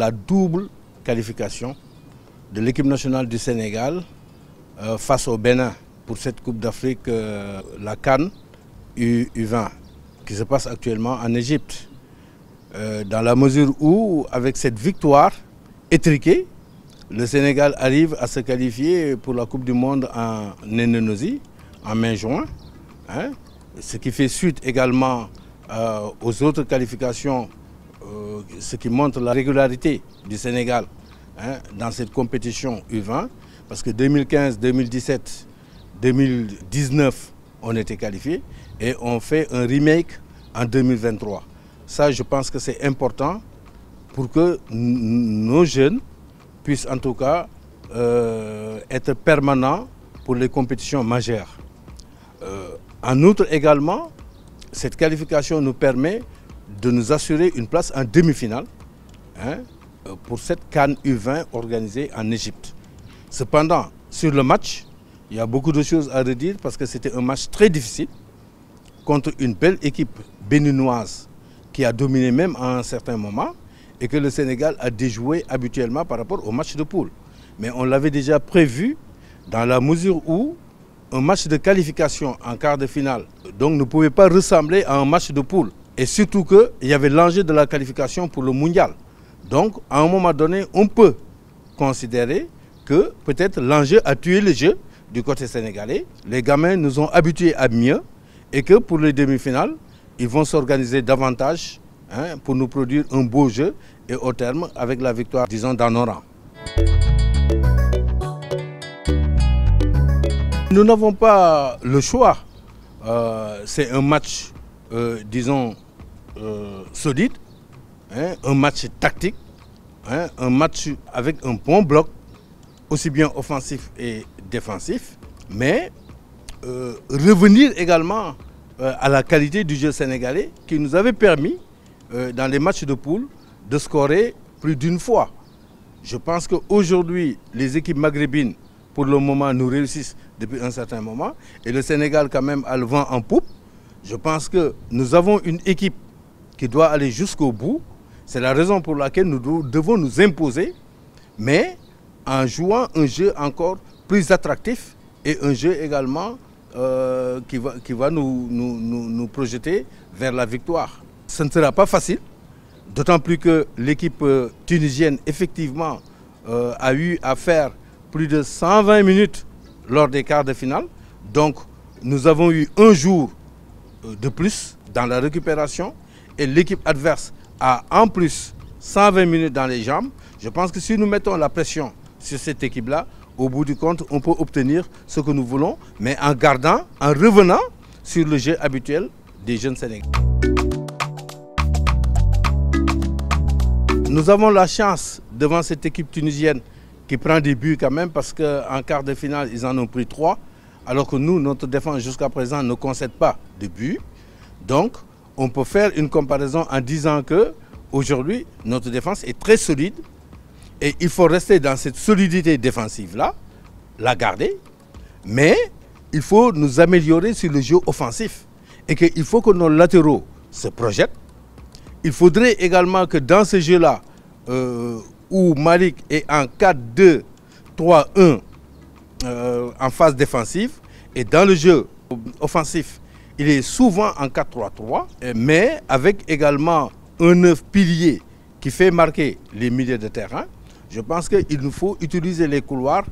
la double qualification de l'équipe nationale du Sénégal face au Bénin pour cette Coupe d'Afrique, la CAN U20, qui se passe actuellement en Égypte. Dans la mesure où, avec cette victoire étriquée, le Sénégal arrive à se qualifier pour la Coupe du Monde en Indonésie, en mai-juin, hein, ce qui fait suite également aux autres qualifications, ce qui montre la régularité du Sénégal, hein, dans cette compétition U20, parce que 2015, 2017, 2019, on était qualifiés et on fait un remake en 2023. Ça, je pense que c'est important pour que nos jeunes puissent en tout cas être permanents pour les compétitions majeures. En outre également, cette qualification nous permet de nous assurer une place en demi-finale, hein, pour cette CAN U20 organisée en Égypte. Cependant, sur le match, il y a beaucoup de choses à redire parce que c'était un match très difficile contre une belle équipe béninoise qui a dominé même à un certain moment et que le Sénégal a déjoué habituellement par rapport au match de poule. Mais on l'avait déjà prévu dans la mesure où un match de qualification en quart de finale donc ne pouvait pas ressembler à un match de poule. Et surtout qu'il y avait l'enjeu de la qualification pour le mondial. Donc, à un moment donné, on peut considérer que peut-être l'enjeu a tué le jeu du côté sénégalais. Les gamins nous ont habitués à mieux et que pour les demi-finales, ils vont s'organiser davantage, hein, pour nous produire un beau jeu et au terme avec la victoire, disons, dans nos rangs. Nous n'avons pas le choix. C'est un match, disons, solide, hein, un match tactique, hein, un match avec un bon bloc, aussi bien offensif et défensif, mais revenir également à la qualité du jeu sénégalais qui nous avait permis, dans les matchs de poule, de scorer plus d'une fois. Je pense qu'aujourd'hui, les équipes maghrébines, pour le moment, nous réussissent depuis un certain moment. Et le Sénégal, quand même, a le vent en poupe. Je pense que nous avons une équipe qui doit aller jusqu'au bout. C'est la raison pour laquelle nous devons nous imposer, mais en jouant un jeu encore plus attractif et un jeu également qui va nous projeter vers la victoire. Ce ne sera pas facile, d'autant plus que l'équipe tunisienne, effectivement, a eu à faire plus de 120 minutes lors des quarts de finale. Donc, nous avons eu un jour de plus dans la récupération et l'équipe adverse a en plus 120 minutes dans les jambes. Je pense que si nous mettons la pression sur cette équipe-là, au bout du compte, on peut obtenir ce que nous voulons, mais en revenant sur le jeu habituel des jeunes Sénégalais. Nous avons la chance devant cette équipe tunisienne qui prend des buts quand même parce qu'en quart de finale, ils en ont pris 3, alors que nous, notre défense jusqu'à présent ne concède pas de buts. Donc, on peut faire une comparaison en disant qu'aujourd'hui, notre défense est très solide et il faut rester dans cette solidité défensive-là, la garder, mais il faut nous améliorer sur le jeu offensif et qu'il faut que nos latéraux se projettent. Il faudrait également que dans ce jeu-là, où Malik est en 4-2-3-1 en phase défensive, et dans le jeu offensif, il est souvent en 4-3-3, mais avec également un 9 pilier qui fait marquer les milieux de terrain. Je pense qu'il nous faut utiliser les couloirs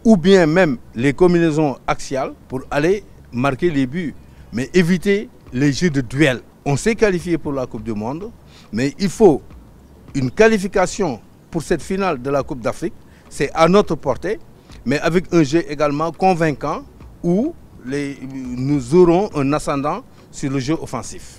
ou bien même les combinaisons axiales pour aller marquer les buts, mais éviter les jeux de duel. On s'est qualifié pour la Coupe du Monde, mais il faut une qualification pour cette finale de la Coupe d'Afrique. C'est à notre portée, mais avec un jeu également convaincant où nous aurons un ascendant sur le jeu offensif.